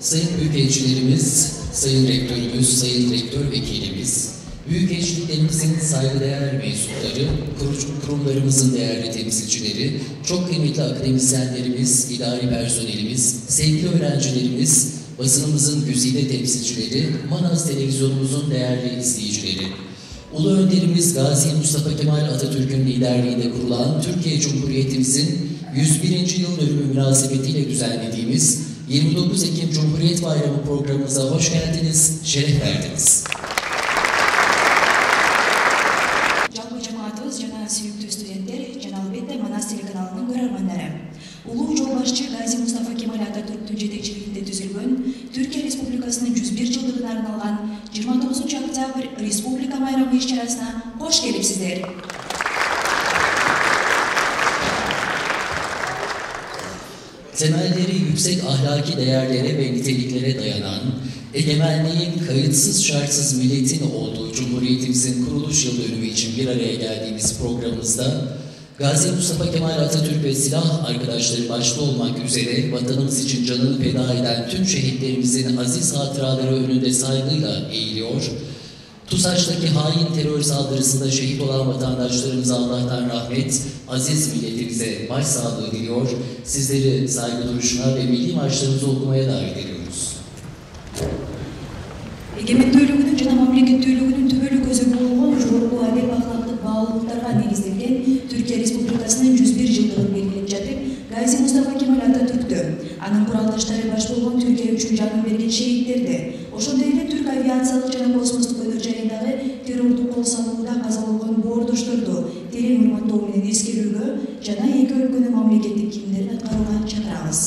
Sayın Büyükelçilerimiz, Sayın Rektörümüz, Sayın Rektör Vekilimiz, Büyükelçiliklerimizin saygıdeğer mensupları, kurumlarımızın değerli temsilcileri, çok kıymetli akademisyenlerimiz, idari personelimiz, sevgili öğrencilerimiz, basınımızın güzide temsilcileri, Manas Televizyonumuzun değerli izleyicileri. Ulu Önderimiz Gazi Mustafa Kemal Atatürk'ün liderliğinde kurulan Türkiye Cumhuriyetimizin 101. yıl dönümü münasebetiyle düzenlediğimiz 29 Ekim Cumhuriyet Bayramı programımıza hoş geldiniz, şeref verdiniz. Жалпы жамаатыбыз жана сүйүктүү студенттер жана албетте Манас телеканалынын көрөрмөндөрү. Улуу жол башчы Гази Мустафа Кемал Ататүрктүн жетекчилигинде түзүлгөн Түркия Республикасынын 101 жылдыгына арналган 29 октябрь Республика байрамы иш-чарасына кош келипсиздер. Temelleri yüksek ahlaki değerlere ve niteliklere dayanan, egemenliğin kayıtsız şartsız milletin olduğu Cumhuriyetimizin kuruluş yıl dönümü için bir araya geldiğimiz programımızda, Gazi Mustafa Kemal Atatürk ve silah arkadaşları başta olmak üzere vatanımız için canını feda eden tüm şehitlerimizin aziz hatıraları önünde saygıyla eğiliyor, TUSAŞ'taki hain terör saldırısında şehit olan vatandaşlarımıza Allah'tan rahmet, aziz milletimize başsağlığı diliyor, sizleri saygı duruşuna ve milli marşlarımızı okumaya davet ediyoruz. Эгемендүүлүгүнүн жана мамлекеттүүлүгүнүн түбөлүк өзөгү болгон жогорку адеп ахлактык баалуулуктарга негизделген Түркия Республикасынын 101 жылдыгын белгилеп жатып, Гази Мустафа Кемал Ататүрктү, анын куралдаштары баш болгон Түркия үчүн жанын берген шейиттерди, ошондой эле түрк авиациялык жана космостук өнөр жайындагы террордук кол салууда каза болгон боордошторду терең урматтоо менен эскерүүгө жана эки өлкөнүн мамлекеттик кийимдерин аткарууга чакырабыз.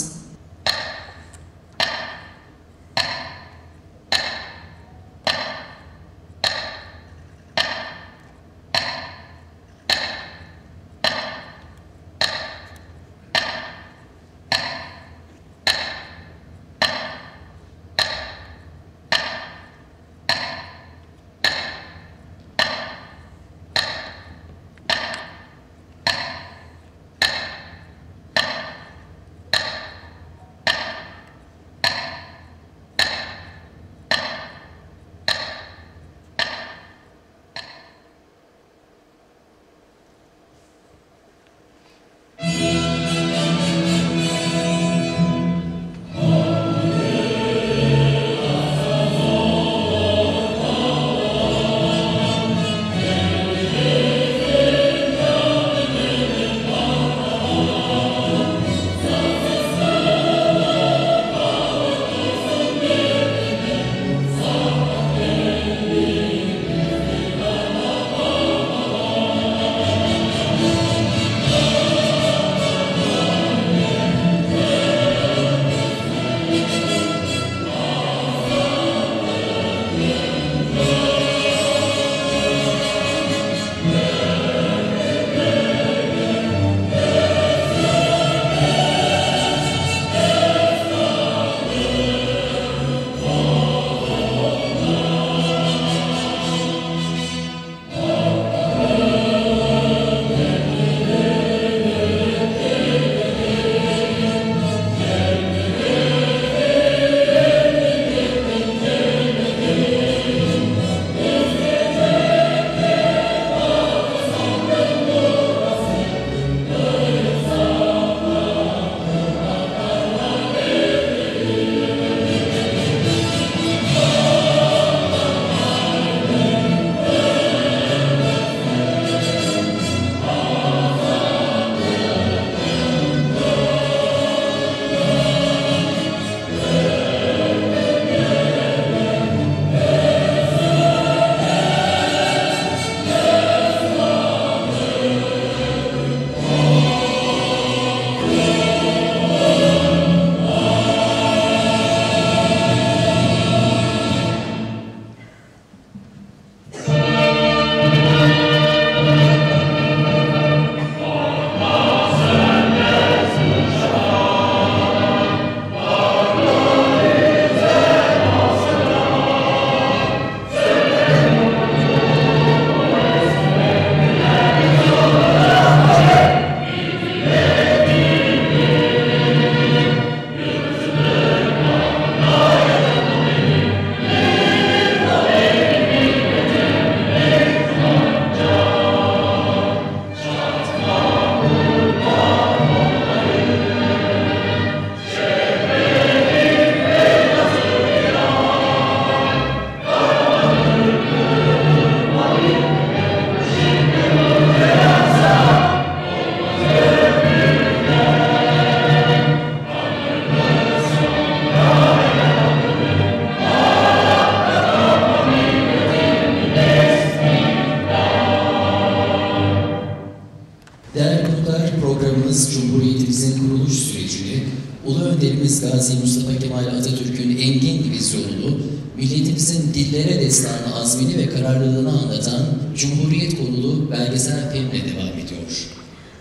şehidimiz Gazi Mustafa Kemal Atatürk'ün engin vizyonunu, milletimizin dillere destanı azmini ve kararlılığını anlatan Cumhuriyet konulu belgesel filmle devam ediyor.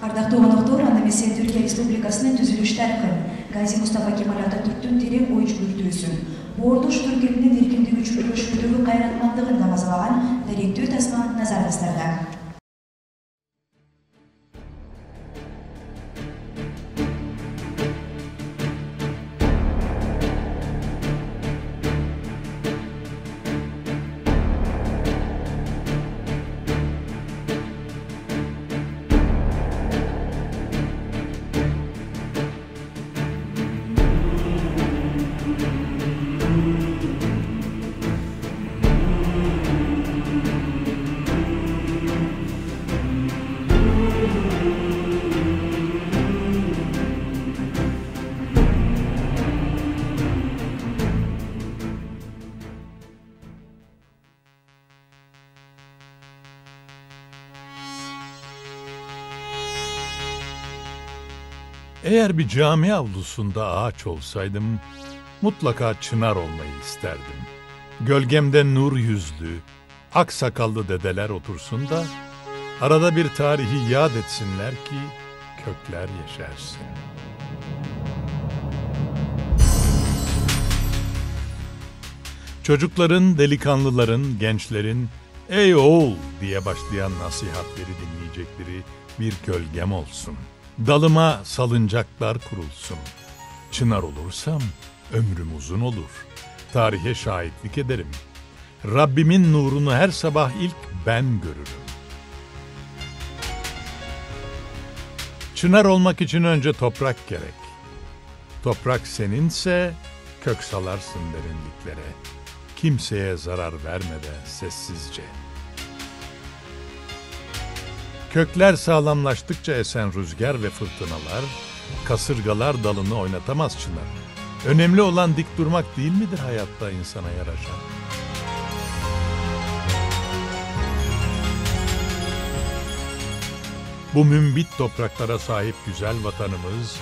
Ардактуу коноктору, анда эмесе Түркия Республикасынын түзүлүш тарыхын, Gazi Mustafa Kemal Atatürk'ün терең ой жүгүртүүсүн, Ордуш түрк элинин эркиндиги үчүн күрөшүүдөгү кайраткандыгын да базалаган даректүү тасма назарыңыздарда. Eğer bir cami avlusunda ağaç olsaydım, mutlaka çınar olmayı isterdim. Gölgemde nur yüzlü, ak sakallı dedeler otursun da, arada bir tarihi yad etsinler ki kökler yeşersin. Çocukların, delikanlıların, gençlerin "Ey oğul" diye başlayan nasihatleri dinleyecekleri bir gölgem olsun. Dalıma salıncaklar kurulsun. Çınar olursam ömrüm uzun olur. Tarihe şahitlik ederim. Rabbimin nurunu her sabah ilk ben görürüm. Çınar olmak için önce toprak gerek. Toprak seninse kök salarsın derinliklere. Kimseye zarar vermeden sessizce. Kökler sağlamlaştıkça esen rüzgar ve fırtınalar, kasırgalar dalını oynatamaz çınar. Önemli olan dik durmak değil midir hayatta insana yaraşan? Bu mümbit topraklara sahip güzel vatanımız,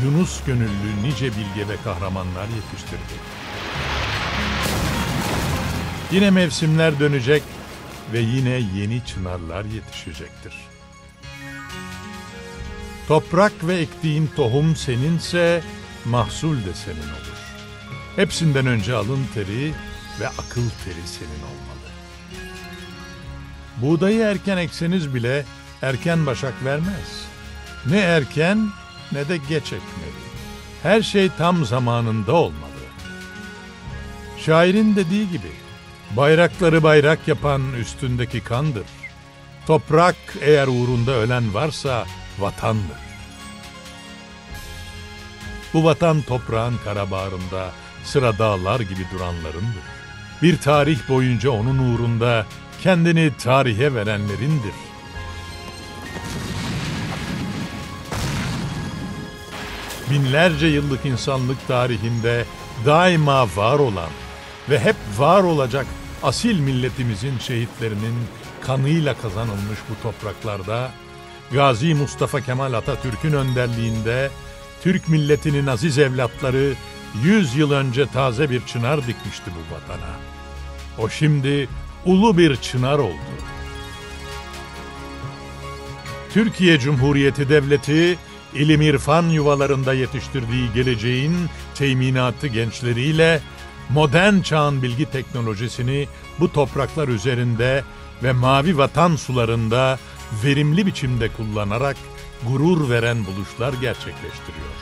Yunus gönüllü nice bilge ve kahramanlar yetiştirdi. Yine mevsimler dönecek ve yine yeni çınarlar yetişecektir. Toprak ve ektiğin tohum seninse mahsul de senin olur. Hepsinden önce alın teri ve akıl teri senin olmalı. Buğdayı erken ekseniz bile erken başak vermez. Ne erken ne de geç ekmeli. Her şey tam zamanında olmalı. Şairin dediği gibi, bayrakları bayrak yapan üstündeki kandır. Toprak eğer uğrunda ölen varsa vatandır. Bu vatan toprağın karabağrında sıra dağlar gibi duranlarındır. Bir tarih boyunca onun uğrunda kendini tarihe verenlerindir. Binlerce yıllık insanlık tarihinde daima var olan ve hep var olacak asil milletimizin şehitlerinin kanıyla kazanılmış bu topraklarda, Gazi Mustafa Kemal Atatürk'ün önderliğinde Türk milletinin aziz evlatları 100 yıl önce taze bir çınar dikmişti bu vatana. O şimdi ulu bir çınar oldu. Türkiye Cumhuriyeti Devleti, ilim irfan yuvalarında yetiştirdiği geleceğin teminatı gençleriyle modern çağın bilgi teknolojisini bu topraklar üzerinde ve mavi vatan sularında verimli biçimde kullanarak gurur veren buluşlar gerçekleştiriyor.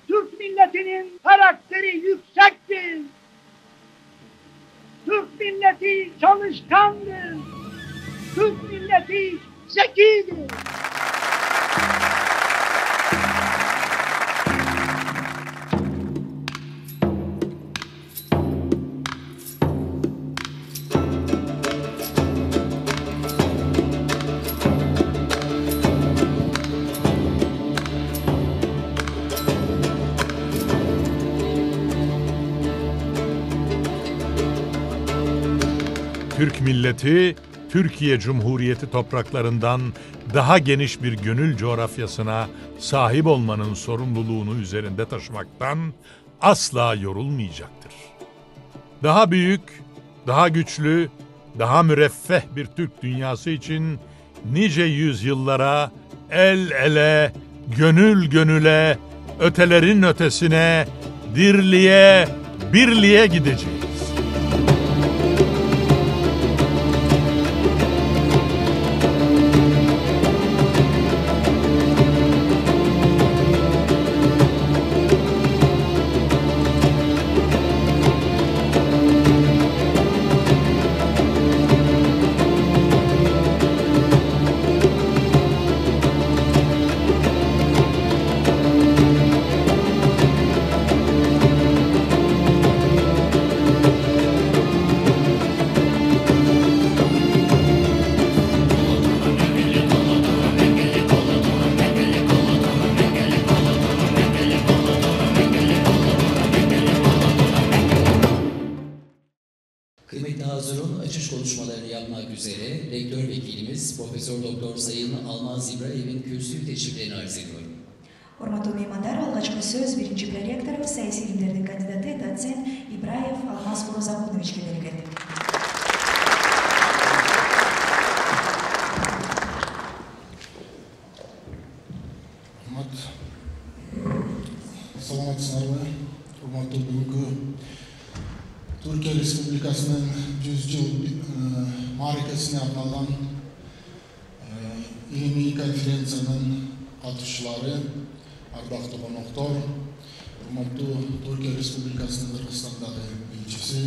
Türk milletinin karakteri yüksektir. Türk milleti çalışkandır. Türk milleti zekidir. Türk milleti, Türkiye Cumhuriyeti topraklarından daha geniş bir gönül coğrafyasına sahip olmanın sorumluluğunu üzerinde taşımaktan asla yorulmayacaktır. Daha büyük, daha güçlü, daha müreffeh bir Türk dünyası için nice yüzyıllara el ele, gönül gönüle, ötelerin ötesine, dirliğe, birliğe gideceğiz. Kıymetli hazırın, açış konuşmalarını yapmak üzere Rektör Vekilimiz Profesör Doktor Sayın Almaz İbrahim'in kürsü teşriflerini arz ediyorum. Урматтуу меймандар, алгачкы сөз биринчи проректору, саясий илимдердин кандидаты, доцент Ибраев Алмаз Мурозакуновичке берилет. Саламатсыздарбы, урматтуу бүгүнкү Түркия Республикасынын 100 жыл мааракесине арналган илимий конференциянын катышчылары, ардактуу коноктор, урматтуу Түркия Республикасынын Кыргызстандагы элчиси,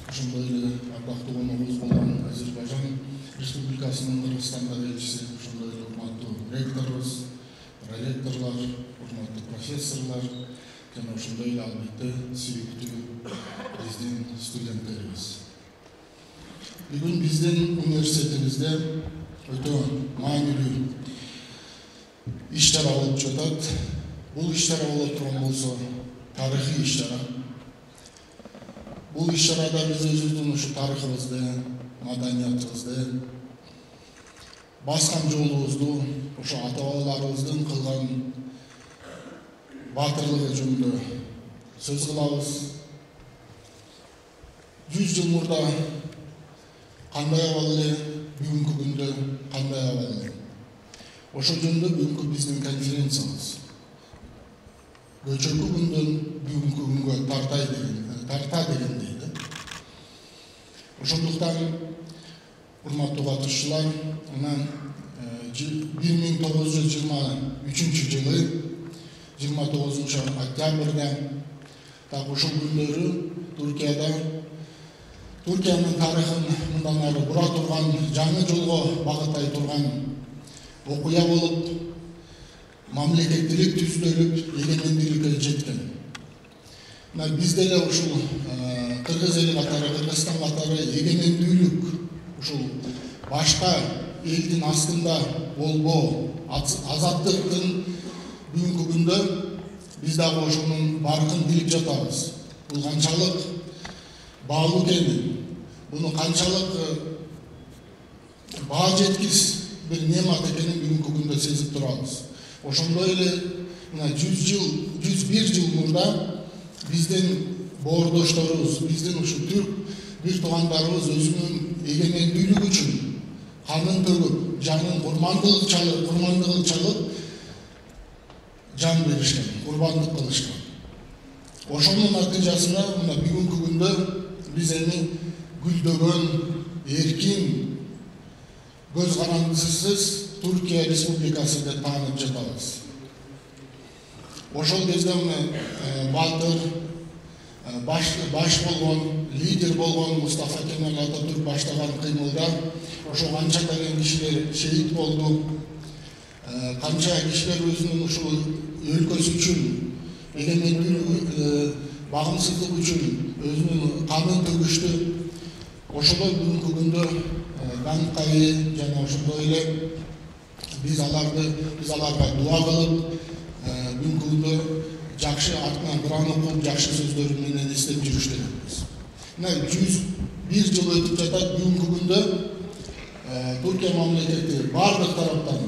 ошондой эле ардактуу коногубуз болгон Азербайжан Республикасынын Кыргызстандагы элчиси, ошондой эле урматтуу ректорубуз, проректорлор, урматтуу профессорлор жана ошондой эле албетте сүйүктүү биздин студенттерибиз. Бүгүн биздин университетибизде өтө маанилүү иш-чара болуп жатат. Бул иш-чара боло турган болсо тарыхый иш-чара. Бул иш-чарада биз өзүбүздүн ушу тарыхыбызды, маданиятыбызды, баскан жолубузду, ошо ата-бабаларыбыздын кылган батырлыгы жөнүндө сөз кылабыз. 100 жыл мурда кандай абал эле, бүгүнкү күндө кандай абал эле. Ошол жөнүндө бүгүнкү биздин конференциябыз. Көчөкү күндөн бүгүнкү күнгө тарта дегендей да. Ошондуктан урматтуу катышчылар, анан 1923 жылы 29 октябрда так ушул күндөрү Түркиянын тарыхын мындан ары бура турган, жаңы жолго багыттай турган окуя болуп, мамлекеттилик түзүлүп, эгемендүүлүккө жеткен. Биз деле ушул кыргыз эли катары, Кыргызстан катары эгемендүүлүк, ушул башка элдин астында болбоо, азаттыктын бүгүнкү күндө биз дагы ошонун баркын билип жатабыз. Бул канчалык баалуу экенин, буну канчалык баа жеткис бир немат экенин бүгүнкү күндө сезип турабыз. Ошондой эле 101 жыл мурда биздин боордошторубуз, биздин ушу түрк бир туугандарыбыз өзүнүн эгемендүүлүгү үчүн канын төгүп, жанын курмандыгын чалып, жан беришкен, курбандык кылышкан. Ошонун натыйжасында мына бүгүнкү күндө биз эми гүлдөгөн, эркин, көз карандысыз Түркия Республикасы деп таанып жатабыз. Ошол кезде батыр, баш болгон, лидер болгон Мустафа Кемал Ататүрк баштаган кыймылда ошо канча деген кишилер шейит болду. Канча кишилер өзүнүн ушул өлкөсү үчүн, эгемендүүлүгү, багымсыздык үчүн өзүнүн канын төгүштү. Ошодой бүгүнкү күндө даңкайы жана ошондой эле биз аларга дуа кылып, бүгүнкү күндө жакшы артынан Куран окуп, жакшы сөздөрү менен эстеп жүрүштүрүбүз. 101 жыл өтүп жатат. Бүгүнкү күндө Түркия мамлекети бардык тараптан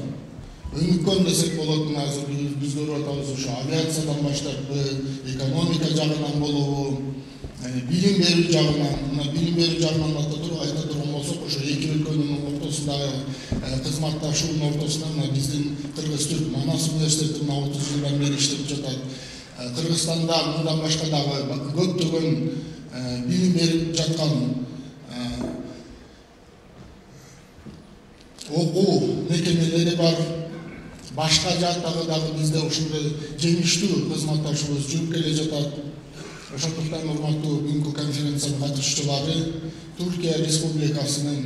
өнүккөн десек болот. Азыр биз көрүп атабыз, ошо авиациядан баштап, экономика жагынан болобу, билим берүү жагынан айта турган болсок, ошо эки өлкөнүн ортосундагы кызматташуунун ортосунда биздин Кыргыз-Түрк Манас университетинин 30 жылдан бери иштеп жатат. Кыргызстанда мындан башка дагы көптөгөн билим берип жаткан окуу мекемелери бар. Башка жактагы дагы бизде ушундай жемиштүү кызматташуубуз жүрүп келе жатат. Ошондуктан урматтуу бүгүнкү конференциянын катышуучулары, Түркия Республикасынын,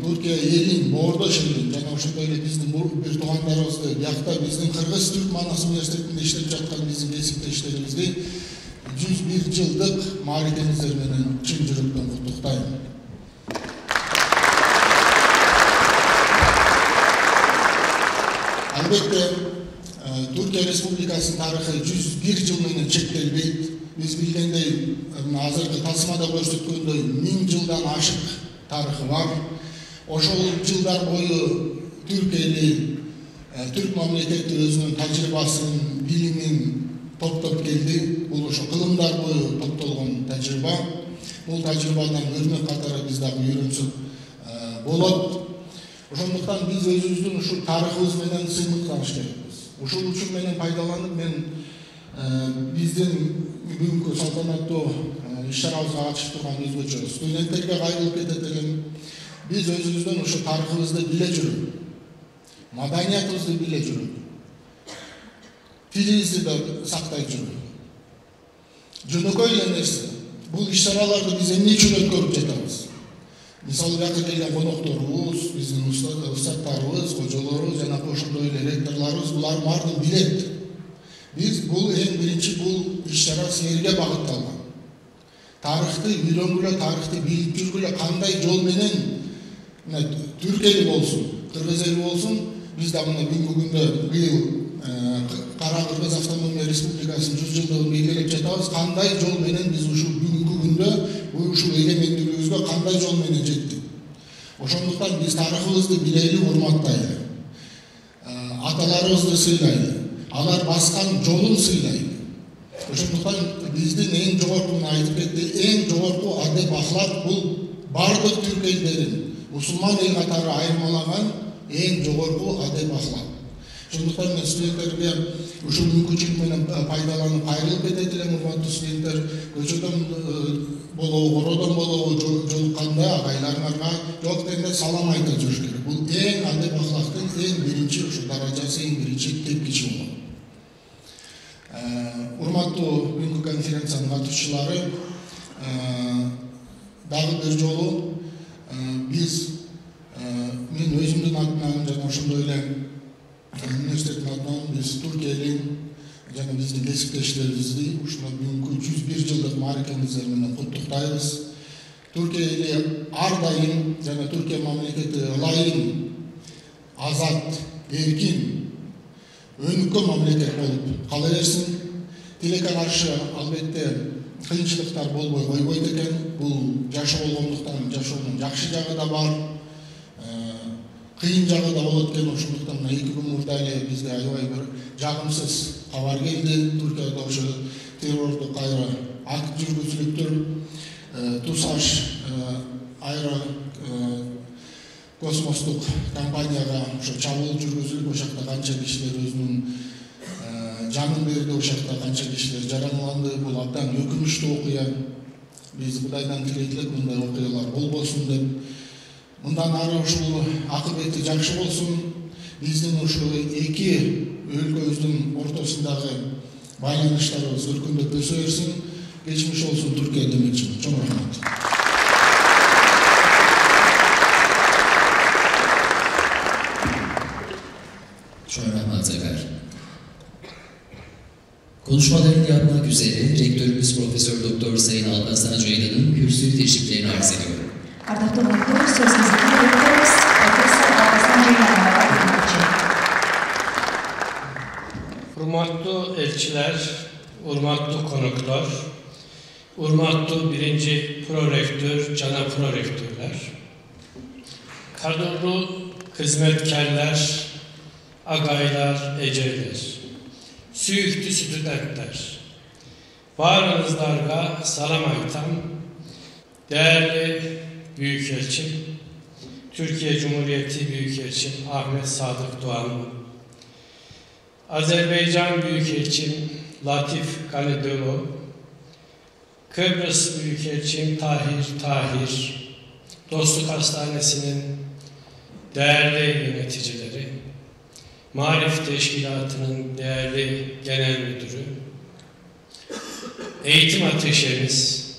Түркия элин, боордош элин жана ошондой эле биздин бир туугандарыбызды, биякта биздин Кыргыз-Түрк Манас университетинде иштеп жаткан биздин кесиптештерибизди 101 жылдык мааракеңиздер менен чын жүрөктөн куттуктайм. Албетте, Түркия Республикасынын тарыхы 101 жыл менен чектелбейт. Биз билгендей, азыркы тасмада көрсөткөндөй 1000 жылдан ашык тарыхы бар. Ошол жылдар бою түрк эли, түрк мамлекети өзүнүн тажрыйбасын, билимин топтоп келди. Бул ошо кылымдар бою топтолгон тажрыйба. Бул тажрыйбадан өрнөк катары биз дагы үйрөнсөк болот. Ошондуктан биз өзүбүздүн ушул тарыхыбыз менен сыймыктаныш керекпиз. Ушул учур менен пайдаланып мен биздин бүгүнкү салтанаттуу иш-чарабызга катышып турган өзгөчө студенттерге кайрылып кетет элем. Биз өзүбүздүн ушул тарыхыбызды биле жүрүп, маданиятыбызды биле жүрүп, тилибизди да сактай жүрүп. Жөнөкөй эле нерсе. Бул иш-чараларды биз эмне үчүн өткөрүп жатабыз? Мисалы, бияка келген конокторубуз, биздин устаттарыбыз, кожолорубуз жана ошондой эле ректорлорубуз булар баарын билет. Биз бул эң биринчи бул иш-чара силерге багытталган. Тарыхты үйрөнгүлө, тарыхты билип жүргүлө, кандай жол менен түрк эли болсун, кыргыз эли болсун, биз да мына бүгүнкү күндө быйыл Кара Кыргыз Автономия Республикасынын 100 жылдыгын белгилеп жатабыз. Кандай жол менен биз ушул бүгүнкү күндө ушул эгемендүүлүгүбүзгө кандай жол менен жеттик. Ошондуктан биз тарыхыбызды билели, урматтайлы. Аталарыбызды сыйлайлы. Алар баскан жолун сыйлайлы. Ошондуктан биздин эң жогорку айтып кетти, эң жогорку адеп ахлак бул бардык түрк элдерин мусулман эл катары айырмалаган эң жогорку адеп ахлак. Ошондуктан мен студенттерге ушул мүмкүнчүлүк менен пайдаланып кайрылып кетет элем. Урматтуу студенттер, көчөдөн болобу, кородон болобу жолукканда агайларыңарга жок дегенде салам айта жүрүш керек. Бул эң адеп ахлактын эң биринчи ушу даражасы, эң биринчи тепкичи болот. Урматтуу бүгүнкү конференциянын катышуучулары, дагы бир жолу биз мен өзүмдүн атымдан жана ошондой эле университеттин атынан биз Түркия элин жана биздин кесиптештерибизди ушуна бүгүнкү 101 жылдык мааракемиздер менен куттуктайбыз. Түркия эли ар дайым жана Түркия мамлекети ылайым, азат, эркин, өнүккөн мамлекет болуп кала берсин. Тилекке каршы албетте кыйынчылыктар болбой койбойт экен. Бул жашоо болгондуктан жашоонун жакшы жагы да бар, кыйын жагы да болот экен. Ошондуктан 2 күн мурда эле бизге аябай бир жагымсыз кабар келди. Түркияда ошо террордук кайра акт жүргүзүлүптүр. Тусаш айра космостук компанияга ошо чабуул жүргүзүлүп, ошакта канча кишилер өзүнүн жанын берди, ошакта канча кишилер жараланды. Бул абдан өкүнүчтүү окуя. Биз Кудайдан тилейт мындай окуялар болбосун деп. Мындан ары ушул акыбети жакшы болсун. Биздин ушул эки өлкөбүздүн ортосундагы байланыштарыбыз өркүндөп өсө берсин. Кечмиш болсун Түркия демекчимин. Чоң рахмат. Çok rahmat Zafer. Konuşmalarını yapmak üzere Rektörümüz Profesör Doktor Sayın Alparslan Ceylan'ın kürsü teşriflerini arz ediyorum. Ардактуу доктор, сөзүңүздү беребиз. Профессор Алпарслан Ceylan'a Urmatlı elçiler, urmatlı konuklar, Urmatlı 1. Prorektör, cana prorektörler, kadrolu hizmetkarlar, agaylar, ecevler, süyüktü stüdentler, varınızlarga salam aytam, değerli Büyükelçim, Türkiye Cumhuriyeti Büyükelçim Ahmet Sadık Doğan, Azerbaycan Büyükelçim Latif Kalidolo, Kıbrıs Büyükelçim Tahir, Dostluk Hastanesi'nin değerli yöneticileri, Marif Teşkilatı'nın değerli genel müdürü, eğitim ateşemiz,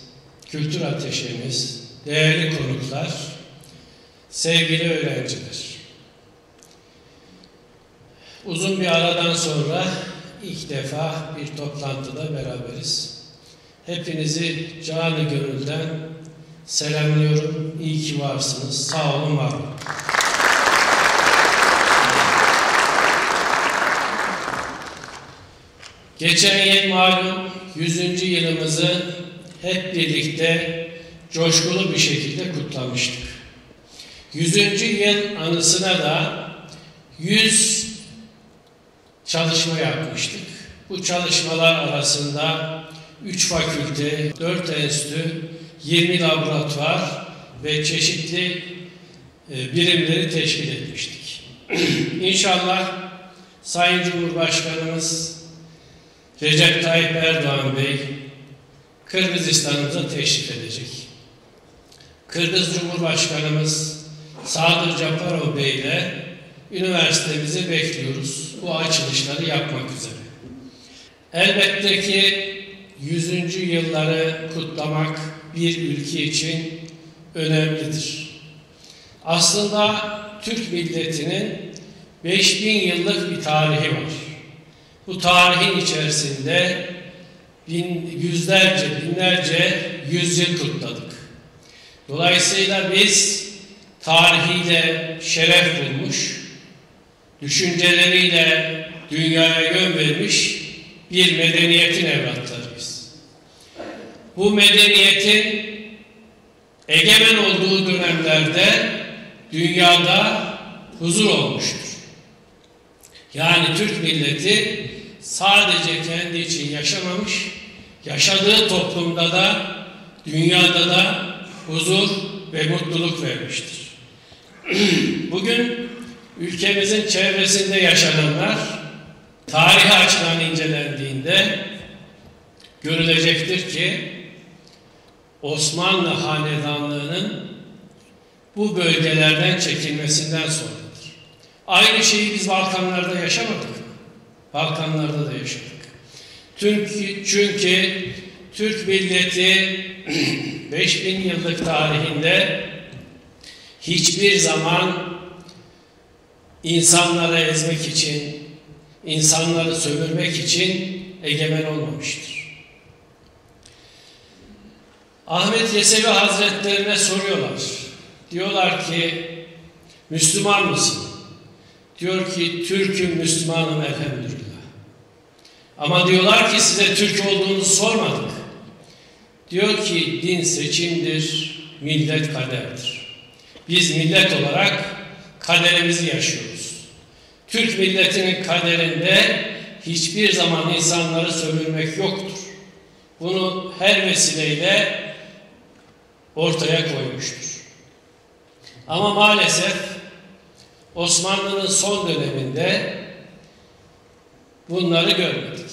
kültür ateşemiz, değerli konuklar, sevgili öğrenciler. Uzun bir aradan sonra ilk defa bir toplantıda beraberiz. Hepinizi canı gönülden selamlıyorum. İyi ki varsınız. Sağ olun, var olun. Geçen yıl malum 100. yılımızı hep birlikte coşkulu bir şekilde kutlamıştık. 100. yıl anısına da 100 çalışma yapmıştık. Bu çalışmalar arasında 3 fakülte, 4 enstitü, 20 laboratuvar ve çeşitli birimleri teşkil etmiştik. İnşallah Sayın Cumhurbaşkanımız Recep Tayyip Erdoğan Bey Kırgızistan'ımıza teşrif edecek. Kırgız Cumhurbaşkanımız Sadır Japarov Bey ile üniversitemizi bekliyoruz. Bu açılışları yapmak üzere. Elbette ki 100. yılları kutlamak bir ülke için önemlidir. Aslında Türk milletinin 5000 yıllık bir tarihi var. Bu tarihin içerisinde yüzlerce, binlerce yüzyıl kutladık. Dolayısıyla biz tarihiyle şeref bulmuş, düşünceleriyle dünyaya yön vermiş bir medeniyetin evlatlarıyız. Bu medeniyetin egemen olduğu dönemlerde dünyada huzur olmuştur. Yani Türk milleti sadece kendi için yaşamamış, yaşadığı toplumda da, dünyada da huzur ve mutluluk vermiştir. Bugün ülkemizin çevresinde yaşananlar tarihi açıdan incelendiğinde görülecektir ki Osmanlı Hanedanlığı'nın bu bölgelerden çekilmesinden sonradır. Aynı şeyi biz Balkanlarda yaşamadık mı? Balkanlarda da yaşadık. Çünkü Türk milleti 5000 yıllık tarihinde hiçbir zaman insanları ezmek için, insanları sömürmek için egemen olmamıştır. Ahmet Yesevi Hazretlerine soruyorlar. Diyorlar ki, Müslüman mısın? Diyor ki, Türk'üm, Müslümanım elhamdülillah. Ama diyorlar ki size Türk olduğunuzu sormadık. Diyor ki, din seçimdir, millet kaderdir. Biz millet olarak kaderimizi yaşıyoruz. Türk milletinin kaderinde hiçbir zaman insanları sömürmek yoktur. Bunu her vesileyle ortaya koymuştur. Ama maalesef Osmanlı'nın son döneminde bunları görmedik.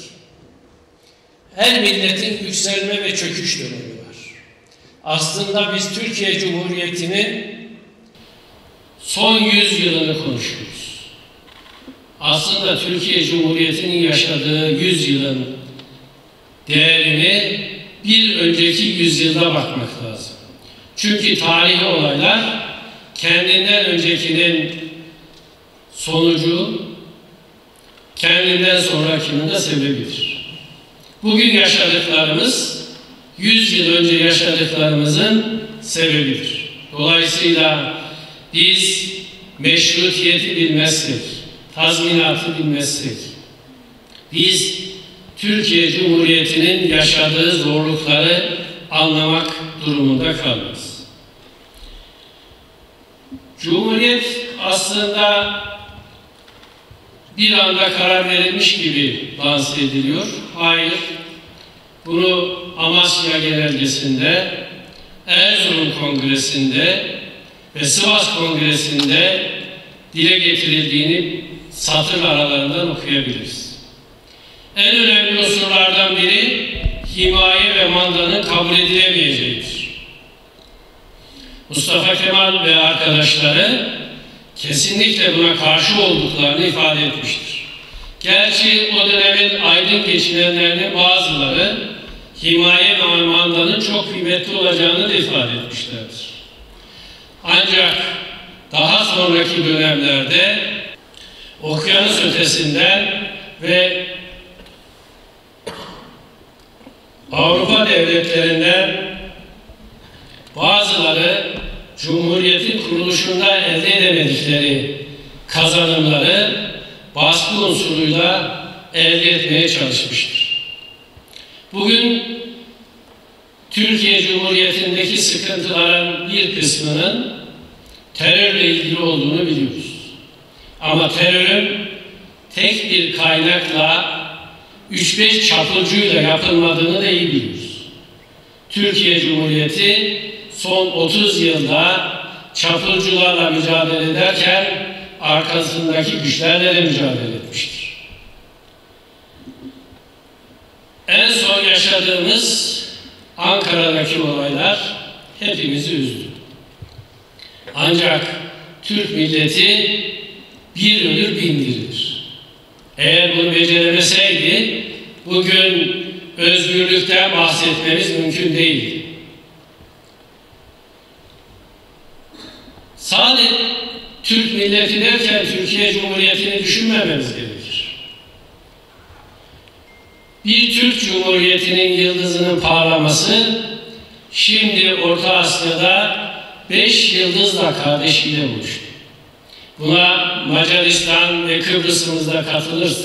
Her milletin yükselme ve çöküş dönemi var. Aslında biz Türkiye Cumhuriyeti'nin son 100 yılını konuşuyoruz. Aslında Türkiye Cumhuriyeti'nin yaşadığı 100 yılın değerini bir önceki yüzyılda bakmak lazım. Çünkü tarihi olaylar kendinden öncekinin sonucu, kendinden sonrakinin de sebebidir. Bugün yaşadıklarımız 100 yıl önce yaşadıklarımızın sebebidir. Dolayısıyla biz meşrutiyeti bilmezsek, tazminatı bilmezsek, biz Türkiye Cumhuriyeti'nin yaşadığı zorlukları anlamak durumunda kalırız. Cumhuriyet aslında bir anda karar verilmiş gibi lanse ediliyor. Hayır, bunu Amasya Genelgesi'nde, Erzurum Kongresi'nde ve Sivas Kongresi'nde dile getirildiğini satır aralarından okuyabiliriz. En önemli unsurlardan biri himaye ve mandanın kabul edilemeyeceğidir. Mustafa Kemal ve arkadaşları kesinlikle buna karşı olduklarını ifade etmiştir. Gerçi o dönemin aydın geçinenlerinin bazıları himaye ve mandanın çok kıymetli olacağını da ifade etmişlerdir. Ancak daha sonraki dönemlerde okyanus ötesinden ve Avrupa devletlerinden bazıları Cumhuriyet'in kuruluşunda elde edemedikleri kazanımları baskı unsuruyla elde etmeye çalışmıştır. Bugün Türkiye Cumhuriyeti'ndeki sıkıntıların bir kısmının terörle ilgili olduğunu biliyoruz. Ama terörün tek bir kaynakla 3-5 çapulcuyla yapılmadığını da iyi biliyoruz. Türkiye Cumhuriyeti son 30 yılda çapulcularla mücadele ederken arkasındaki güçlerle de mücadele etmiştir. En son yaşadığımız Ankara'daki olaylar hepimizi üzdü. Ancak Türk milleti bir ölür bin dirilir. Eğer bunu beceremeseydi bugün özgürlükten bahsetmemiz mümkün değil. Sadece Türk milleti derken Türkiye Cumhuriyeti'ni düşünmememiz gerekir. Bir Türk Cumhuriyeti'nin yıldızının parlaması şimdi Orta Asya'da 5 yıldızla kardeşliğiyle buluştu. Buna Macaristan ve Kıbrıs'ımızda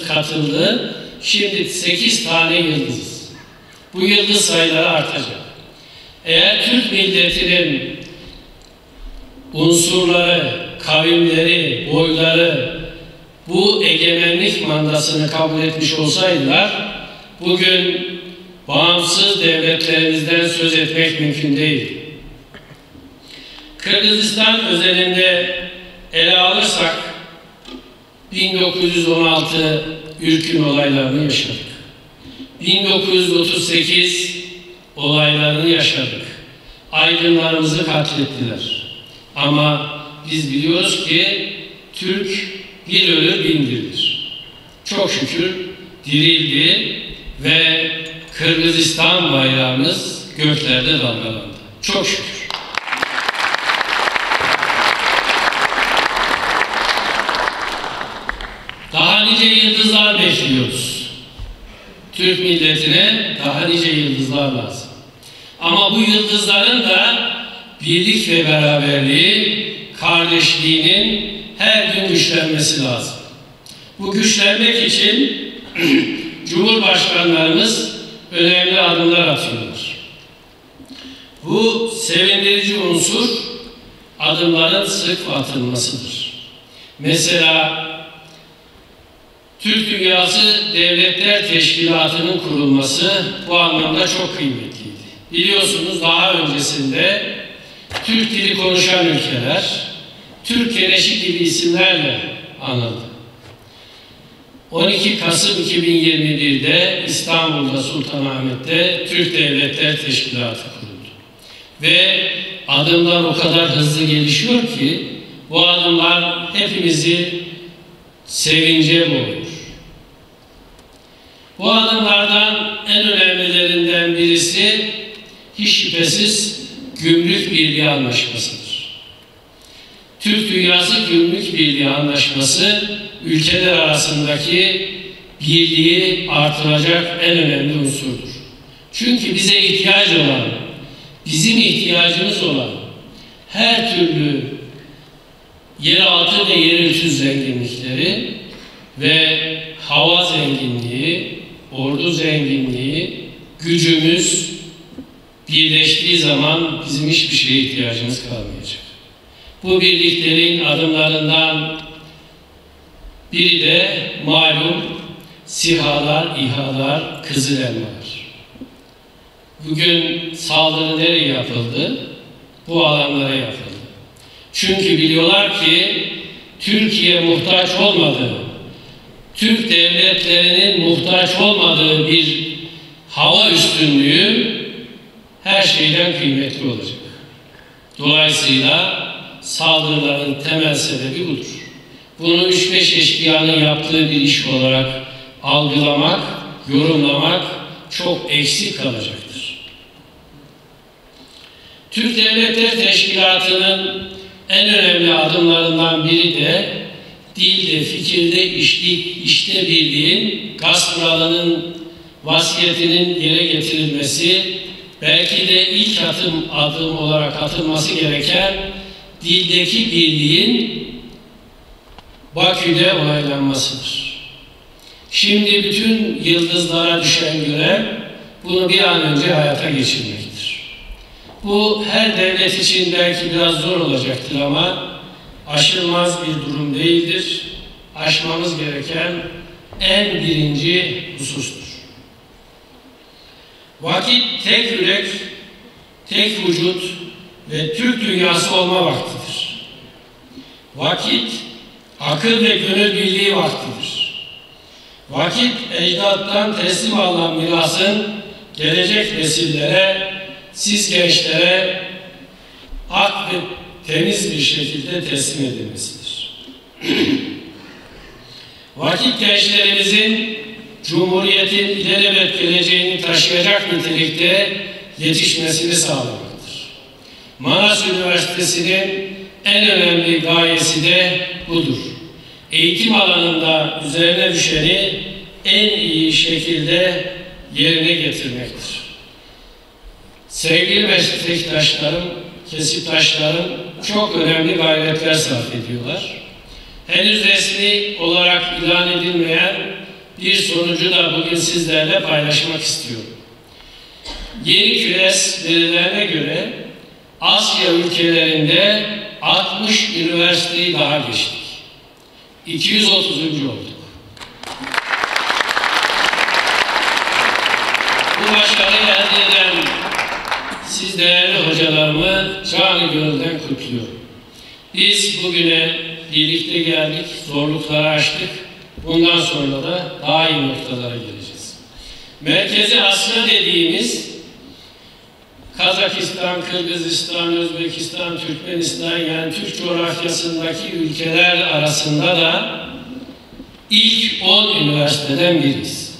katıldı. Şimdi 8 tane yıldız. Bu yıldız sayıları artacak. Eğer Türk milletinin unsurları, kavimleri, boyları bu egemenlik mandasını kabul etmiş olsaydılar, bugün bağımsız devletlerimizden söz etmek mümkün değil. Kırgızistan özelinde ele alırsak 1916 Ürkün olaylarını yaşadık. 1938 olaylarını yaşadık. Aydınlarımızı katlettiler. Ama biz biliyoruz ki Türk bir ölür bin dirilir. Çok şükür dirildi ve Kırgızistan bayrağımız göklerde dalgalandı. Çok şükür. Daha nice yıldızlar bekliyoruz. Türk milletine daha nice yıldızlar lazım. Ama bu yıldızların da birlik ve beraberliği, kardeşliğinin her gün güçlenmesi lazım. Bu güçlenmek için Cumhurbaşkanlarımız önemli adımlar atıyorlar. Bu sevindirici unsur adımların sık atılmasıdır. Mesela Türk Dünyası Devletler Teşkilatı'nın kurulması bu anlamda çok kıymetliydi. Biliyorsunuz daha öncesinde Türk dili konuşan ülkeler, Türk Kereşi gibi isimlerle anıldı. 12 Kasım 2021'de İstanbul'da Sultanahmet'te Türk Devletler Teşkilatı kuruldu. Ve adımlar o kadar hızlı gelişiyor ki bu adımlar hepimizi sevince boğuyor. Bu adımlardan en önemlilerinden birisi hiç şüphesiz Gümrük Birliği Anlaşması'dır. Türk Dünyası Gümrük Birliği Anlaşması ülkeler arasındaki birliği artıracak en önemli unsurdur. Çünkü bize ihtiyaç olan, bizim ihtiyacımız olan her türlü yeraltı ve yerüstü zenginlikleri ve hava zenginliği, ordu zenginliği, gücümüz birleştiği zaman bizim hiçbir şeye ihtiyacımız kalmayacak. Bu birliklerin adımlarından biri de malum SİHA'lar, İHA'lar, Kızıl Elmalar. Bugün saldırı nereye yapıldı? Bu alanlara yapıldı. Çünkü biliyorlar ki Türkiye muhtaç olmadığı, Türk devletlerinin muhtaç olmadığı bir hava üstünlüğü her şeyden kıymetli olacak. Dolayısıyla saldırıların temel sebebi budur. Bunu 3-5 eşkıyanın yaptığı bir iş olarak algılamak, yorumlamak çok eksik kalacaktır. Türk Devletler Teşkilatı'nın en önemli adımlarından biri de dilde, fikirde, işte birliğin Gazpram'ın vasiyetinin yere getirilmesi, belki de ilk adım olarak atılması gereken dildeki birliğin Bakü'de onaylanmasıdır. Şimdi bütün yıldızlara düşen görev bunu bir an önce hayata geçirmektir. Bu her devlet için belki biraz zor olacaktır ama aşılmaz bir durum değildir. Aşmamız gereken en birinci husustur. Vakit tek yürek, tek vücut ve Türk dünyası olma vaktidir. Vakit akıl ve gönül birliği vaktidir. Vakit ecdattan teslim alınan mirasın gelecek nesillere, siz gençlere hak ve temiz bir şekilde teslim edilmesidir. Vakit gençlerimizin Cumhuriyet'in ilelebet geleceğini taşıyacak nitelikte yetişmesini sağlamaktır. Manas Üniversitesi'nin en önemli gayesi de budur. Eğitim alanında üzerine düşeni en iyi şekilde yerine getirmektir. Sevgili meslektaşlarım, kesiptaşlarım çok önemli gayretler sarf ediyorlar. Henüz resmi olarak ilan edilmeyen bir sonucu da bugün sizlerle paylaşmak istiyorum. Yeni küres verilerine göre Asya ülkelerinde 60 üniversiteyi daha geçtik. 230. olduk. Bu başarıyı elde eden siz değerli hocalarımı canı gönülden kutluyorum. Biz bugüne birlikte geldik, zorlukları aştık. Bundan sonra da daha iyi noktalara geleceğiz. Merkezi Asya dediğimiz Kazakistan, Kırgızistan, Özbekistan, Türkmenistan yani Türk coğrafyasındaki ülkeler arasında da ilk 10 üniversiteden biriyiz.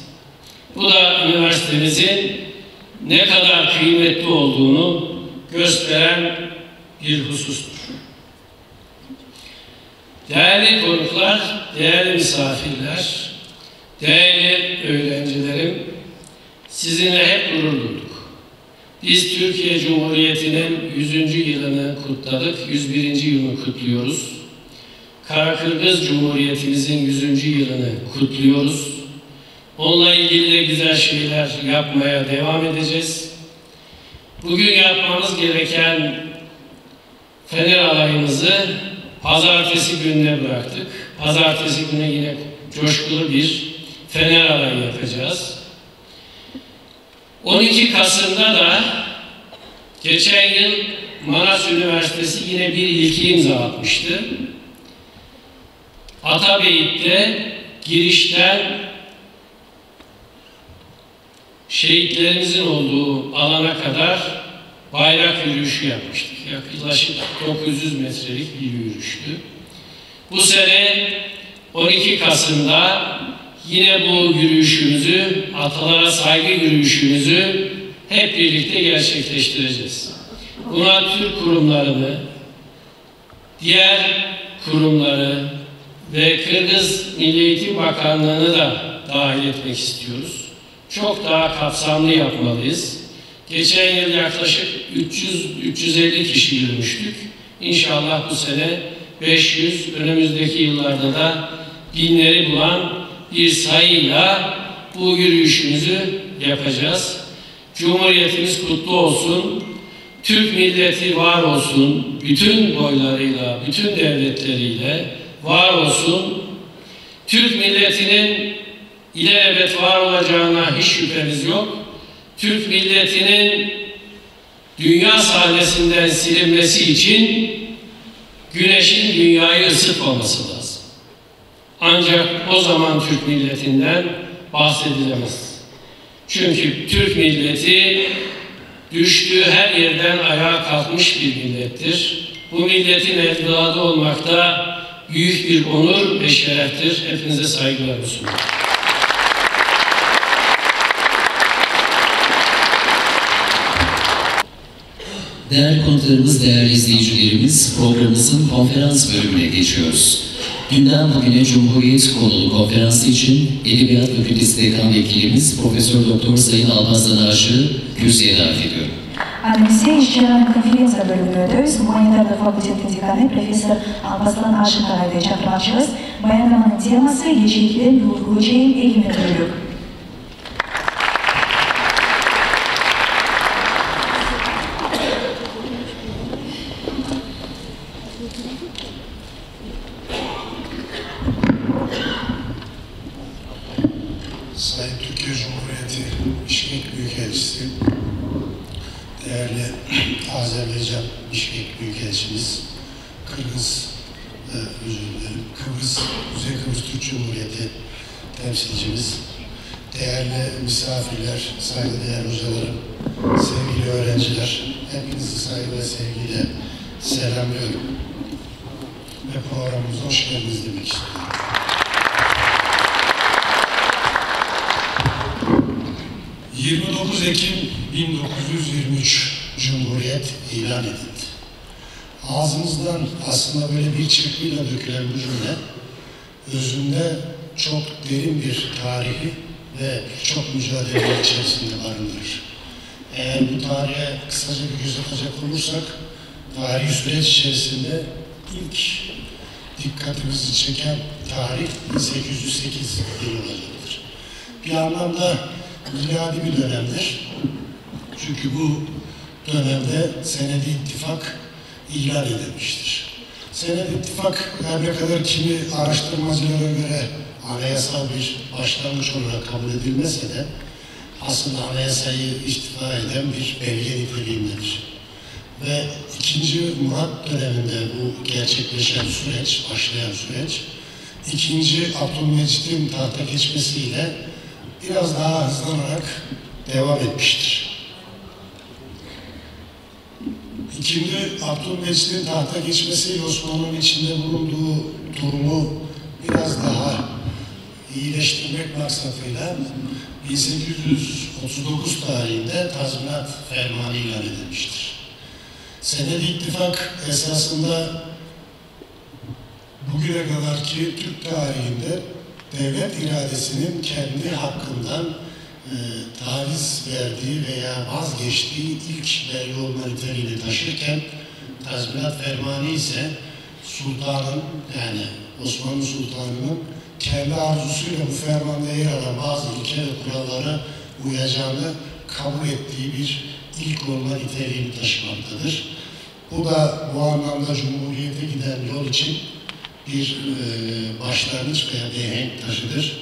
Bu da üniversitemizin ne kadar kıymetli olduğunu gösteren bir husustur. Değerli konuklar, değerli misafirler, değerli öğrencilerim, sizinle hep gurur duyduk. Biz Türkiye Cumhuriyeti'nin 100. yılını kutladık, 101. yılını kutluyoruz. Karakırgız Cumhuriyetimizin 100. yılını kutluyoruz. Onunla ilgili de güzel şeyler yapmaya devam edeceğiz. Bugün yapmamız gereken Fener alayımızı Pazartesi gününe bıraktık. Pazartesi günü yine coşkulu bir Fener alayı yapacağız. 12 Kasım'da da geçen yıl Manas Üniversitesi yine bir ilki imza atmıştı. Atabeyit'te girişten şehitlerimizin olduğu alana kadar bayrak yürüyüşü yapmıştık. Yaklaşık 900 metrelik bir yürüyüştü. Bu sene 12 Kasım'da yine bu yürüyüşümüzü, atalara saygı yürüyüşümüzü hep birlikte gerçekleştireceğiz. Buna Türk kurumlarını, diğer kurumları ve Kırgız Milli Eğitim Bakanlığı'nı da dahil etmek istiyoruz. Çok daha kapsamlı yapmalıyız. Geçen yıl yaklaşık 300-350 kişi yürümüştük. İnşallah bu sene 500, önümüzdeki yıllarda da binleri bulan bir sayıyla bu yürüyüşümüzü yapacağız. Cumhuriyetimiz kutlu olsun. Türk milleti var olsun. Bütün boylarıyla, bütün devletleriyle var olsun. Türk milletinin ilelebet var olacağına hiç şüphemiz yok. Türk milletinin dünya sahnesinden silinmesi için güneşin dünyayı ısıtmaması lazım. Ancak o zaman Türk milletinden bahsedilemez. Çünkü Türk milleti düştüğü her yerden ayağa kalkmış bir millettir. Bu milletin evladı olmak da büyük bir onur ve şereftir. Hepinize saygılarımı sunuyorum. Değerli konuklarımız, değerli izleyicilerimiz, programımızın konferans bölümüne geçiyoruz. Dünden bugüne Cumhuriyet konulu konferansı için Edebiyat Fakültesi Dekan Vekilimiz Profesör Doktor Sayın Alparslan Aşık'ı kürsüye davet ediyorum. Сегодня конференция бөліміне өтөбүз. Гуманитарлық факультеттин деканы профессор Алпарслан Ашык агайды чакырмакчыбыз. Баяндаманын темасы ежелден бүгүнкүгө чейин эгемендүүлүк. Sayın Türkiye Cumhuriyeti Bişkek Büyükelçisi, değerli Azerbaycan Bişkek Büyükelçimiz, Kıbrıs Kuzey Kıbrıs Türk Cumhuriyeti temsilcimiz, değerli misafirler, saygıdeğer hocalarım, sevgili öğrenciler, hepinizi saygı ve sevgiyle selamlıyorum ve programımıza hoş geldiniz demek istiyorum. ...29 Ekim 1923 Cumhuriyet ilan edildi. Ağzımızdan aslında böyle bir çırpıyla dökülen bu cümle özünde çok derin bir tarihi ve çok mücadele içerisinde barındırır. Eğer bu tarihe kısaca bir göz atacak olursak, tarihi süreç içerisinde ilk dikkatimizi çeken tarih 1808 yılı olacaktır. Bir anlamda miladi bir dönemdir. Çünkü bu dönemde Senedi İttifak ilan edilmiştir. Senedi İttifak her ne kadar kimi araştırmacılara göre anayasal bir başlangıç olarak kabul edilmese de aslında anayasayı ihtiva eden bir belge niteliğindedir. Ve 2. Murat döneminde bu gerçekleşen süreç, başlayan süreç, 2. Abdülmecit'in tahta geçmesiyle biraz daha hızlanarak devam etmiştir. 2. Abdülmecit'in tahta geçmesiyle Osmanlı'nın içinde bulunduğu durumu biraz daha iyileştirmek maksatıyla 1839 tarihinde Tazminat Fermanı ilan edilmiştir. Senedi İttifak esasında bugüne kadarki Türk tarihinde devlet iradesinin kendi hakkından taviz verdiği veya vazgeçtiği ilk belge olma niteliğini taşırken Tazminat Fermanı ise sultanın, yani Osmanlı Sultanı'nın kendi arzusuyla bu fermanda yer alan bazı ilke ve kurallara uyacağını kabul ettiği bir ilk olma niteliğini taşımaktadır. Bu da bu anlamda Cumhuriyet'e giden yol için bir başlangıç veya mihenk taşıdır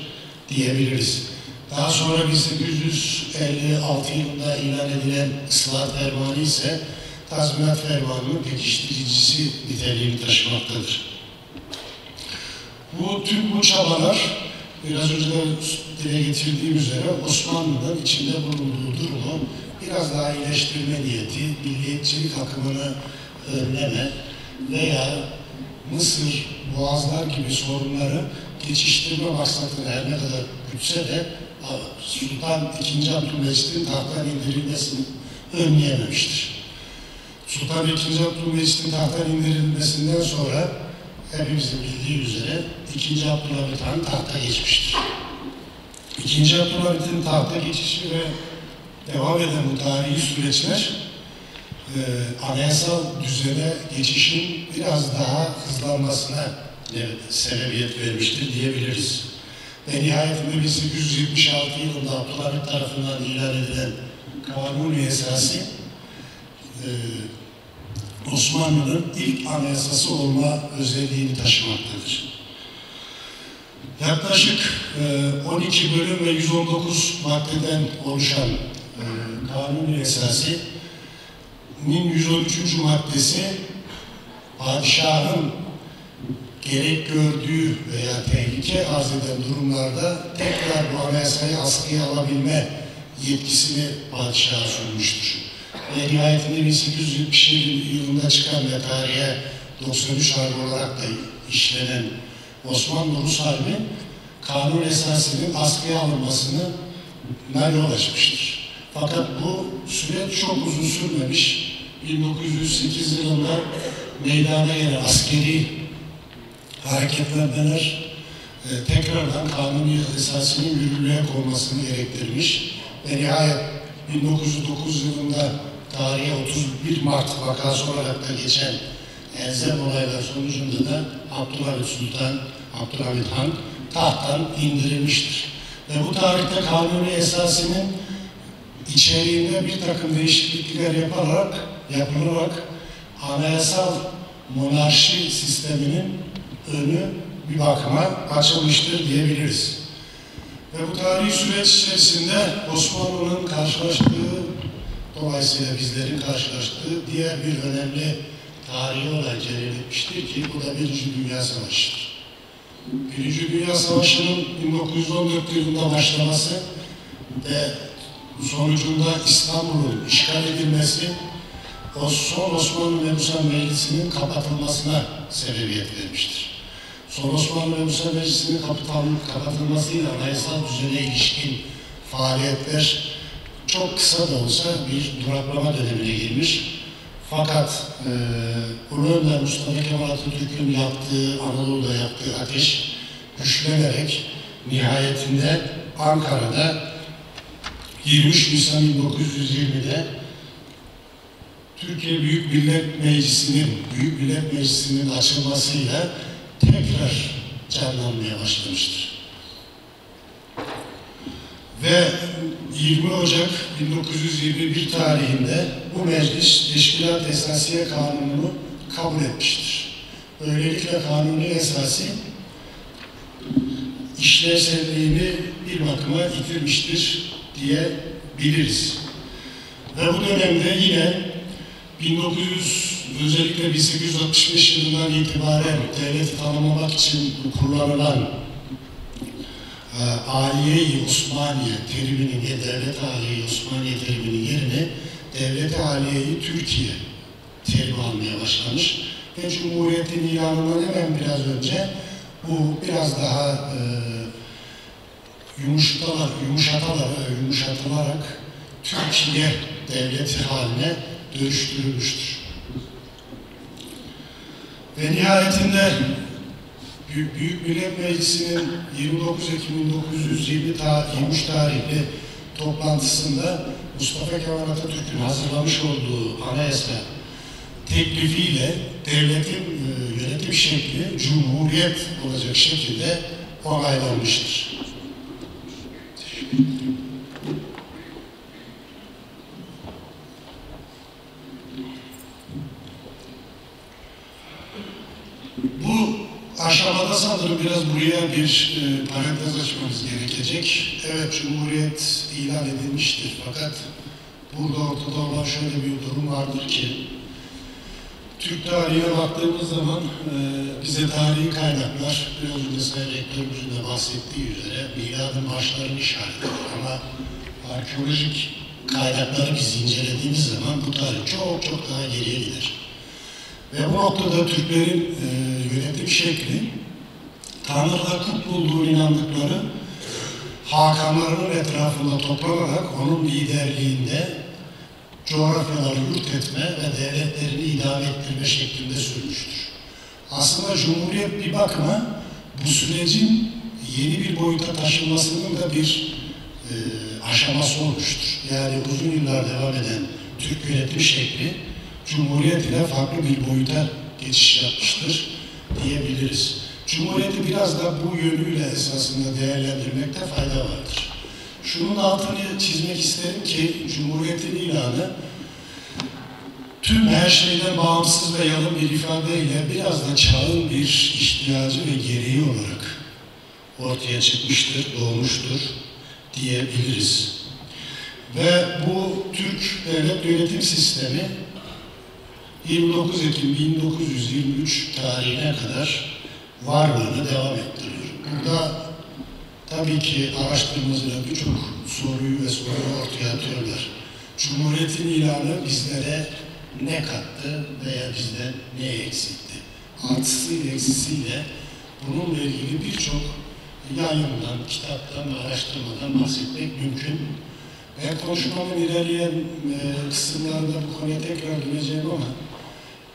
diyebiliriz. Daha sonra 1856 yılında ilan edilen Islahat Fermanı ise Tazminat Fermanı'nın pekiştiricisi niteliğini taşımaktadır. Tüm bu çabalar biraz önce de dile getirdiğim üzere Osmanlı'nın içinde bulunduğu durumu biraz daha iyileştirme niyeti, milliyetçilik akımını önleme veya Mısır, Boğazlar gibi sorunları geçiştirme maksatını her ne kadar gütse de Sultan II. Abdülmecit'in tahttan indirilmesini önleyememiştir. Sultan II. Abdülmecit'in tahttan indirilmesinden sonra hepimizin bildiği üzere II. Abdülhamit Han tahta geçmiştir. II. Abdülhamit'in tahta geçişi ve devam eden bu tarihi süreçler anayasal düzene geçişin biraz daha hızlanmasına sebebiyet vermiştir diyebiliriz. Ve nihayetinde 1876 yılında Abdülhamit tarafından ilan edilen Kanuni Esası Osmanlı'nın ilk anayasası olma özelliğini taşımaktadır. Yaklaşık 12 bölüm ve 119 maddeden oluşan Kanuni Esası'nın 113. maddesi padişahın gerek gördüğü veya tehlike arz eden durumlarda tekrar bu anayasayı askıya alabilme yetkisini padişaha sunmuştur. Ve nihayetinde 1877 yılında çıkan ve tarihe 93 harbi olarak da işlenen Osmanlı-Rus Harbi, Kanun Esası'nın askıya alınmasını yol açmıştır. Fakat bu süreç çok uzun sürmemiş. 1908 yılında meydana gelen askeri hareketlenmeler tekrardan Kanuni Esası'nın yürürlüğe konmasını gerektirmiş ve nihayet 1909 yılında tarihe 31 Mart vakası olarak da geçen elzem olaylar sonucunda da Abdülhamit Sultan, Abdülhamit Han tahttan indirilmiştir. Ve bu tarihte Kanuni Esası'nın içeriğinde bir takım değişiklikler yapılarak anayasal monarşi sisteminin önü bir bakıma açılmıştır diyebiliriz. Ve bu tarihi süreç içerisinde Osmanlı'nın karşılaştığı, dolayısıyla bizlerin karşılaştığı diğer bir önemli tarihi olay cereyan etmiştir ki bu da Birinci Dünya Savaşı'dır. Birinci Dünya Savaşı'nın 1914 yılında başlaması ve sonucunda İstanbul'un işgal edilmesi, o son Osmanlı Mebusan Meclisi'nin kapatılmasına sebebiyet vermiştir. Son Osmanlı Mebusan Meclisi'nin kapatılmasıyla anayasal düzene ilişkin faaliyetler çok kısa da olsa bir duraklama dönemine girmiş. Fakat Ulu Önder Mustafa Kemal Atatürk'ün Anadolu'da yaptığı ateş güçlenerek nihayetinde Ankara'da 23 Nisan 1920'de Türkiye Büyük Millet Meclisi'nin açılmasıyla tekrar canlanmaya başlamıştır. Ve 20 Ocak 1921 tarihinde bu meclis Teşkilat Esasiye Kanunu'nu kabul etmiştir. Böylelikle Kanuni Esası işlevselliğini bir bakıma yitirmiştir diyebiliriz. Ve bu dönemde yine özellikle 1865 yılından itibaren devleti tanımlamak için kullanılan Aliye-i Osmaniye teriminin, Devlet Aliye-i Osmaniye teriminin yerine Devlet Aliye-i Türkiye terimi almaya başlamış. Ve Cumhuriyet'in ilanından hemen biraz önce bu biraz daha yumuşatılarak Türkiye Devleti haline dönüştürülmüştür. Ve nihayetinde Büyük Millet Meclisi'nin 29 Ekim 1923 tarihli toplantısında Mustafa Kemal Atatürk'ün hazırlamış olduğu anayasa teklifiyle devletin yönetim şekli Cumhuriyet olacak şekilde onaylanmıştır. Bu aşamada sanırım biraz buraya bir parantez açmamız gerekecek. Evet, Cumhuriyet ilan edilmiştir fakat burada ortada olan şöyle bir durum vardır ki Türk tarihine baktığımız zaman bize tarihi kaynaklar, biraz önce Sayın Rektörümüzün de bahsettiği üzere miladın başlarını işaret eder ama arkeolojik kaynakları biz incelediğimiz zaman bu tarih çok çok daha geriye gider. Ve bu noktada Türklerin yönetim şekli, Tanrı'da kut bulduğu inandıkları hakanlarının etrafında toplanarak onun liderliğinde coğrafyaları yurt etme ve devletlerini idame ettirme şeklinde sürmüştür. Aslında Cumhuriyet bir bakıma bu sürecin yeni bir boyuta taşınmasının da bir aşaması olmuştur. Yani uzun yıllar devam eden Türk yönetim şekli Cumhuriyet ile farklı bir boyuta geçiş yapmıştır diyebiliriz. Cumhuriyeti biraz da bu yönüyle esasında değerlendirmekte fayda vardır. Şunun altını çizmek isterim ki Cumhuriyet'in ilanı tüm her şeyden bağımsız ve yalın bir ifadeyle biraz da çağın bir ihtiyacı ve gereği olarak ortaya çıkmıştır, doğmuştur diyebiliriz. Ve bu Türk devlet yönetim sistemi 29 Ekim 1923 tarihine kadar varlığını devam ettiriyor. Burada tabii ki araştırmacılar birçok soruyu ve soruyu ortaya atıyorlar. Cumhuriyetin ilanı bizlere ne kattı veya bizden ne eksiltti? Artısıyla eksisiyle bununla ilgili birçok yayından, kitaptan ve araştırmadan bahsetmek mümkün. Ben konuşmamın ilerleyen kısımlarında bu konuya tekrar döneceğim ama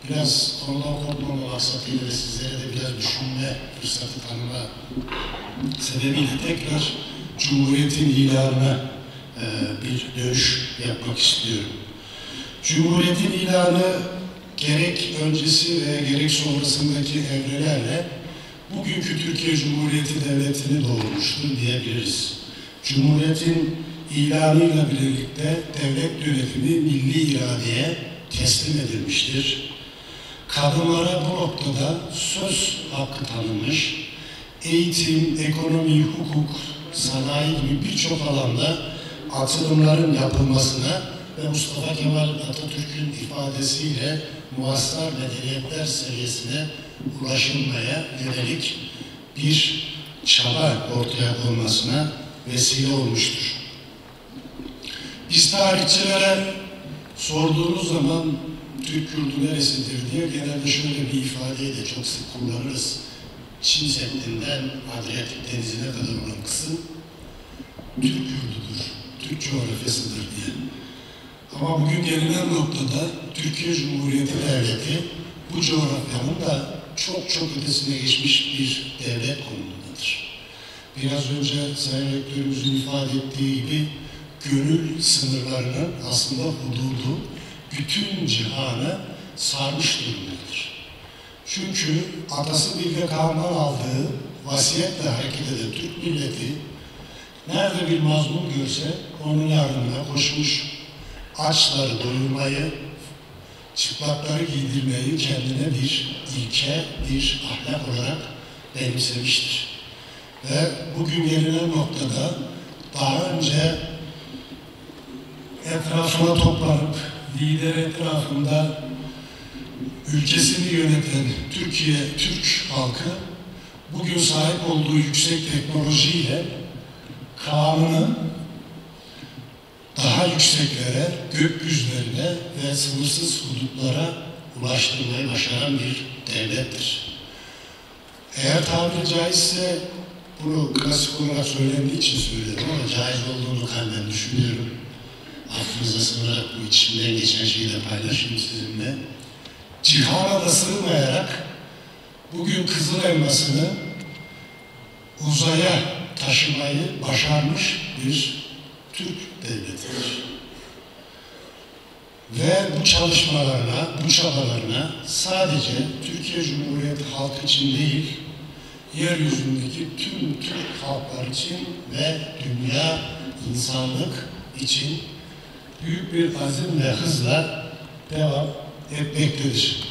biraz konudan kopmama maksatıyla ve sizlere de biraz düşünme fırsatı tanıma sebebiyle tekrar Cumhuriyet'in ilanına bir dönüş yapmak istiyorum. Cumhuriyet'in ilanı gerek öncesi ve gerek sonrasındaki evrelerle bugünkü Türkiye Cumhuriyeti Devleti'ni doğurmuştur diyebiliriz. Cumhuriyet'in ilanıyla birlikte devlet yönetimi milli iradeye teslim edilmiştir. Kadınlara bu noktada söz hakkı tanınmış, eğitim, ekonomi, hukuk, sanayi gibi birçok alanda atılımların yapılmasına ve Mustafa Kemal Atatürk'ün ifadesiyle muhasır medeniyetler seviyesine ulaşılmaya yönelik bir çaba ortaya konmasına vesile olmuştur. Biz tarihçilere sorduğumuz zaman Türk yurdu neresidir diye genelde şöyle bir ifadeyi de çok sık kullanırız. Çin Seddi'nden Adriyatik Denizi'ne kadar olan kısım Türk yurdudur, Türk coğrafyasıdır diye. Ama bugün gelinen noktada Türkiye Cumhuriyeti Devleti bu coğrafyanın da çok ötesine geçmiş bir devlet konumundadır. Biraz önce Sayın Rektörümüzün ifade ettiği gibi gönül sınırlarının aslında hududu bütün cihanı sarmış durumdadır. Çünkü atası Bilge Kağan'dan aldığı vasiyetle hareket eden Türk milleti nerede bir mazlum görse onun yardımına koşmuş, açları doyurmayı, çıplakları giydirmeyi kendine bir ilke, bir ahlak olarak benimsemiştir. Ve bugün gelinen noktada daha önce etrafına toplanıp lider etrafında ülkesini yöneten Türk halkı bugün sahip olduğu yüksek teknolojiyle Kaan'ı daha yükseklere, gökyüzlerine ve sınırsız hudutlara ulaştırmayı başaran bir devlettir. Eğer tabiri caizse, bunu klasik olarak söylendiği için söylüyorum ama caiz olduğunu kalben düşünüyorum. Aklınıza sığınarak bu içimden geçen şeyi de paylaşayım sizinle. Cihana da sığmayarak bugün Kızıl Elması'nı uzaya taşımayı başarmış bir Türk devletidir. Ve bu çalışmalarına, bu çabalarına sadece Türkiye Cumhuriyeti halkı için değil, yeryüzündeki tüm Türk halklar için ve dünya insanlık için büyük bir azim ve hızla devam etmektedir.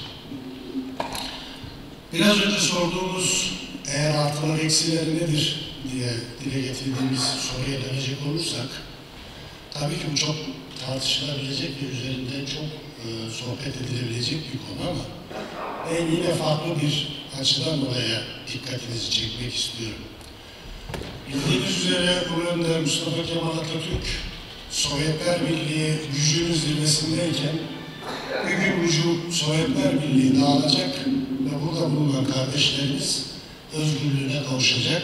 Biraz önce sorduğumuz eğer artılar eksileri nedir diye dile getirdiğimiz soruya dönecek olursak, tabii ki bu çok tartışılabilecek ve üzerinden çok sohbet edilebilecek bir konu ama ben yine farklı bir açıdan olaya dikkatinizi çekmek istiyorum. Bildiğiniz üzere Ulu Önder Mustafa Kemal Atatürk, Sovyetler Birliği gücünün zirvesindeyken bir gün bu Sovyetler Birliği dağılacak ve burada bulunan kardeşlerimiz özgürlüğüne kavuşacak.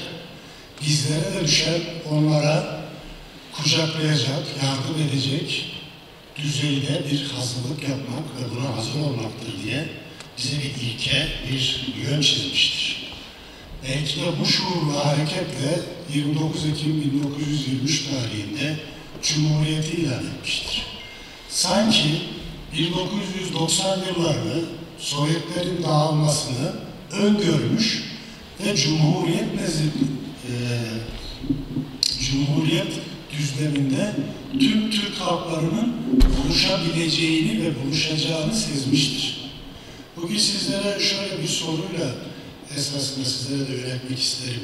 Bizlere de düşen onlara kucaklayacak, yardım edecek düzeyde bir hazırlık yapmak ve buna hazır olmaktır diye bize bir ilke, bir yön çizmiştir. Belki de bu şuurla hareketle 29 Ekim 1923 tarihinde Cumhuriyeti ilan etmiştir. Sanki 1990 yıllarını Sovyetlerin dağılmasını öngörmüş ve Cumhuriyet düzleminde tüm Türk halklarının buluşabileceğini ve buluşacağını sezmiştir. Bugün sizlere şöyle bir soruyla esasında sizlere de yöneltmek isterim.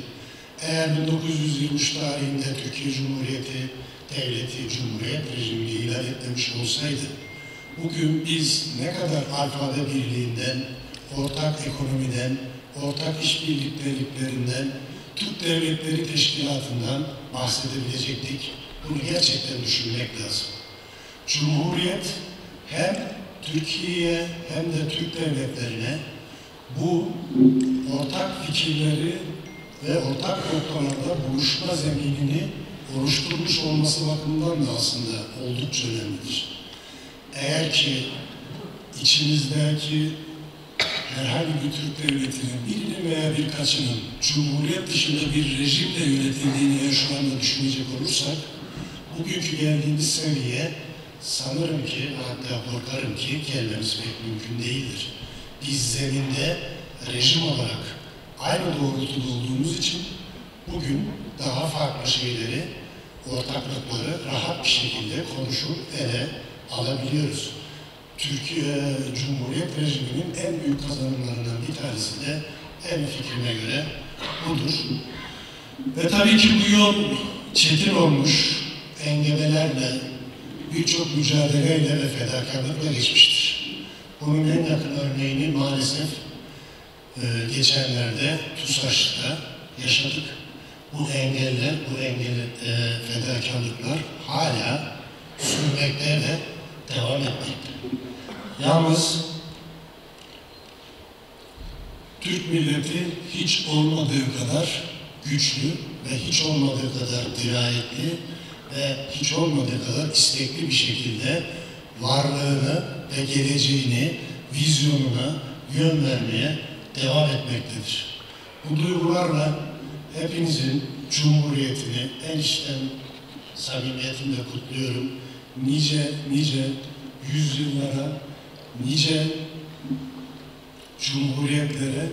Eğer 1923 tarihinde Türkiye Cumhuriyeti devleti, Cumhuriyet rejimini ilan etmemiş olsaydı, bugün biz ne kadar alfabe birliğinden, ortak ekonomiden, ortak işbirliklerinden, Türk Devletleri Teşkilatı'ndan bahsedebilecektik. Bunu gerçekten düşünmek lazım. Cumhuriyet hem Türkiye'ye hem de Türk devletlerine bu ortak fikirleri ve ortak noktalarda buluşma zeminini oluşturmuş olması bakımından da aslında oldukça önemlidir. Eğer ki içimizdeki herhangi bir Türk devletinin birinin veya birkaçının Cumhuriyet dışında bir rejimle yönetildiğini eğer şu anda düşünecek olursak, bugünkü geldiğimiz seviye sanırım ki, hatta korkarım ki gelmemiz pek mümkün değildir. Biz zeminde rejim olarak aynı doğrultuda olduğumuz için bugün daha farklı şeyleri, ortaklıkları rahat bir şekilde konuşup ele alabiliyoruz. Türkiye Cumhuriyet rejiminin en büyük kazanımlarından bir tanesi de en fikrime göre budur. Ve tabii ki bu yol çetin olmuş, engellerle, birçok mücadeleyle ve fedakarlıkla geçmiştir. Bunun en yakın örneğini maalesef geçenlerde TUSAŞ'ta yaşadık. Bu engeller, bu fedakarlıklar hala sürmekte ve devam etmekte. Yalnız Türk milleti hiç olmadığı kadar güçlü ve hiç olmadığı kadar dirayetli ve hiç olmadığı kadar istekli bir şekilde varlığını ve geleceğini, vizyonuna yön vermeye devam etmektedir. Bu duygularla hepinizin Cumhuriyetini en içten samimiyetimle kutluyorum. Nice yüzyıllara, nice cumhuriyetlere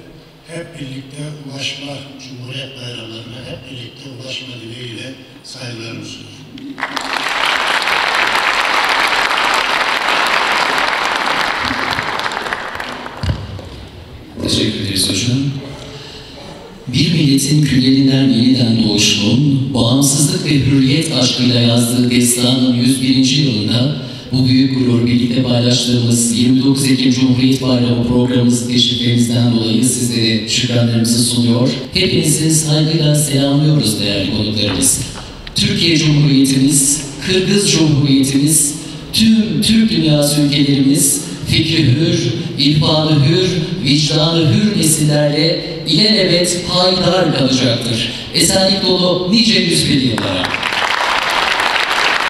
hep birlikte ulaşma, Cumhuriyet bayramlarına hep birlikte ulaşma dileğiyle saygılarımı sunuyorum. Teşekkür ederiz hocam. Bir milletin küllerinden yeniden doğuşunun, bağımsızlık ve hürriyet aşkıyla yazdığı destanın 101. yılında bu büyük gurur birlikte paylaştığımız 29 Ekim Cumhuriyet Bayramı programımızın teşriflerinizden dolayı sizlere şükranlarımızı sunuyor. Hepinizi saygıyla selamlıyoruz değerli konuklarımız. Türkiye Cumhuriyetimiz, Kırgız Cumhuriyetimiz, tüm Türk dünyası ülkelerimiz fikri hür, irfanı hür, vicdanı hür nesillerle ilelebet payidar kalacaktır. Esenlik dolu nice 101 yıllara.